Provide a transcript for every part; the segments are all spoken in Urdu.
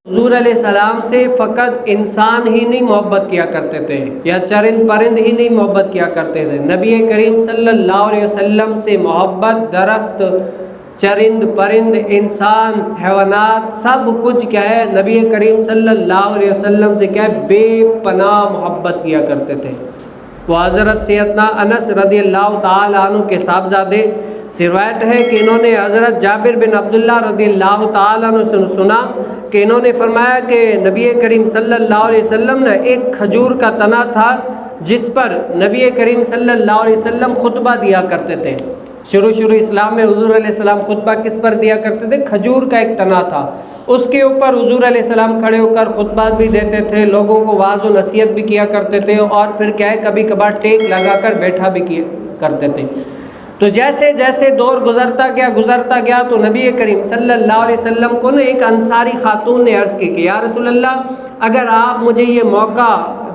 حضور علیہ السلام سے فقط انسان ہی نہیں محبت کیا کرتے تھے یا چرند پرند ہی نہیں محبت کیا کرتے تھے، نبی کریم صلی اللہ علیہ وسلم سے محبت درخت، چرند پرند، انسان، حیوانات، سب کچھ کیا ہے، نبی کریم صلی اللہ علیہ وسلم سے کیا ہے، بے پناہ محبت کیا کرتے تھے۔ وہ حضرت سیدنا انس رضی اللہ تعالیٰ عنہ کے صاحبزادے سے روایت ہے کہ انہوں نے حضرت جابر بن عبداللہ رضی اللہ تعالیٰ عنہ سے سنا کہ انہوں نے فرمایا کہ نبی کریم صلی اللہ علیہ وسلم نے ایک کھجور کا تنا تھا جس پر نبی کریم صلی اللہ علیہ وسلم خطبہ دیا کرتے تھے۔ شروع اسلام میں حضور علیہ السلام خطبہ کس پر دیا کرتے تھے؟ کھجور کا ایک تنا تھا، اس کے اوپر حضور علیہ السلام کھڑے ہو کر خطبات بھی دیتے تھے، لوگوں کو واعظ و نصیحت بھی کیا کرتے تھے، اور پھر کیا ہے کبھی کبھار ٹیک لگا کر بیٹھا بھی کیا کرتے تھے۔ تو جیسے جیسے دور گزرتا گیا تو نبی کریم صلی اللہ علیہ وسلم کو نا ایک انصاری خاتون نے عرض کی کہ یا رسول اللہ، اگر آپ مجھے یہ موقع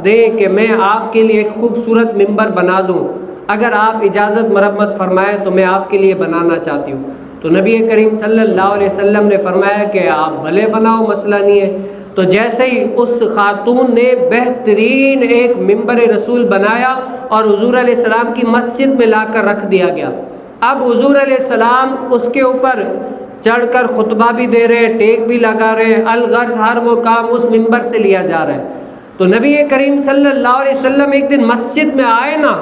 دیں کہ میں آپ کے لیے ایک خوبصورت ممبر بنا دوں، اگر آپ اجازت مرمت فرمائیں تو میں آپ کے لیے بنانا چاہتی ہوں۔ تو نبی کریم صلی اللہ علیہ وسلم نے فرمایا کہ آپ بھلے بناؤ، مسئلہ نہیں ہے۔ تو جیسے ہی اس خاتون نے بہترین ایک ممبر رسول بنایا اور حضور علیہ السلام کی مسجد میں لا کر رکھ دیا گیا۔ اب حضور علیہ السلام اس کے اوپر چڑھ کر خطبہ بھی دے رہے ہیں، ٹیک بھی لگا رہے ہیں، الغرض ہر وہ کام اس ممبر سے لیا جا رہا ہے۔ تو نبی کریم صلی اللہ علیہ وسلم ایک دن مسجد میں آئے نا،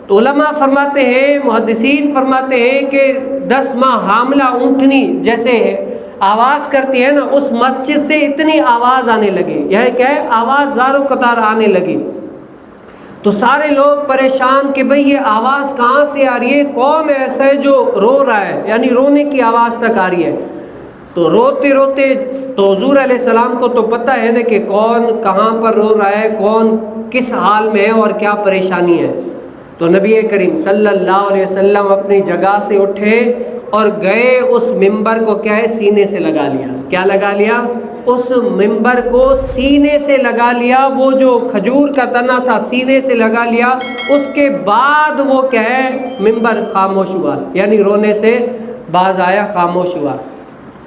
تو علماء فرماتے ہیں، محدثین فرماتے ہیں کہ 10 ماہ حاملہ اونٹنی جیسے آواز کرتی ہے نا، اس مسجد سے اتنی آواز آنے لگی، یہ کیا ہے، آواز زاروں قطار آنے لگی۔ تو سارے لوگ پریشان کہ بھئی یہ آواز کہاں سے آ رہی ہے، کون ایسا ہے جو رو رہا ہے، یعنی رونے کی آواز تک آ رہی ہے۔ تو روتے روتے تو حضور علیہ السلام کو تو پتہ ہے نا کہ کون کہاں پر رو رہا ہے، کون کس حال میں ہے اور کیا پریشانی ہے۔ تو نبی کریم صلی اللہ علیہ وسلم اپنی جگہ سے اٹھے اور گئے، اس ممبر کو کیا ہے، سینے سے لگا لیا۔ کیا لگا لیا؟ اس ممبر کو سینے سے لگا لیا، وہ جو کھجور کا تنا تھا سینے سے لگا لیا۔ اس کے بعد وہ کیا ہے، ممبر خاموش ہوا، یعنی رونے سے باز آیا، خاموش ہوا۔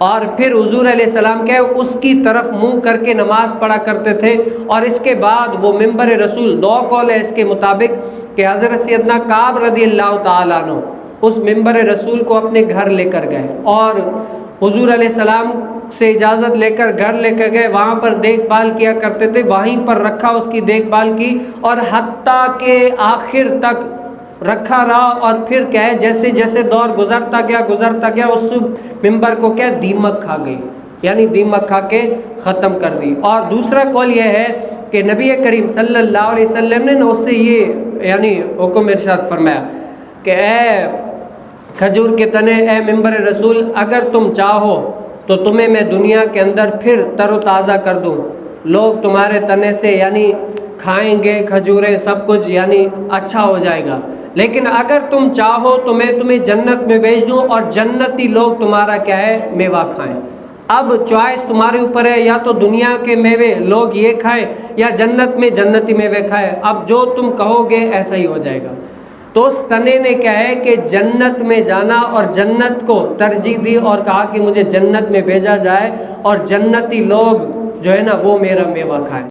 اور پھر حضور علیہ السلام کیا ہے، اس کی طرف منہ کر کے نماز پڑھا کرتے تھے۔ اور اس کے بعد وہ ممبر رسول، 2 قول ہے اس کے مطابق کہ حضرت سیدنا کعب رضی اللہ تعالیٰ عنہ اس ممبر رسول کو اپنے گھر لے کر گئے، اور حضور علیہ السلام سے اجازت لے کر گھر لے کر گئے، وہاں پر دیکھ بھال کیا کرتے تھے، وہیں پر رکھا، اس کی دیکھ بھال کی، اور حتیٰ کہ آخر تک رکھا رہا۔ اور پھر کیا ہے، جیسے جیسے دور گزرتا گیا اس ممبر کو کیا دیمک کھا گئی، یعنی دیمک کھا کے ختم کر دی۔ اور دوسرا قول یہ ہے کہ نبی کریم صلی اللہ علیہ وسلم نے اس سے یہ یعنی حکم ارشاد فرمایا کہ اے کھجور کے تنے، اے ممبر رسول، اگر تم چاہو تو تمہیں میں دنیا کے اندر پھر تر و تازہ کر دوں، لوگ تمہارے تنے سے یعنی کھائیں گے کھجوریں، سب کچھ یعنی اچھا ہو جائے گا، لیکن اگر تم چاہو تو میں تمہیں جنت میں بھیج دوں اور جنتی لوگ تمہارا کیا ہے، میوہ کھائیں۔ اب چوائس تمہارے اوپر ہے، یا تو دنیا کے میوے لوگ یہ کھائیں یا جنت میں جنتی میوے کھائیں، اب جو تم کہو گے ایسا ہی ہو جائے گا۔ تو اس تنے نے کیا ہے کہ جنت میں جانا اور جنت کو ترجیح دی اور کہا کہ مجھے جنت میں بھیجا جائے اور جنتی لوگ جو ہے نا وہ میرا میوہ کھائیں۔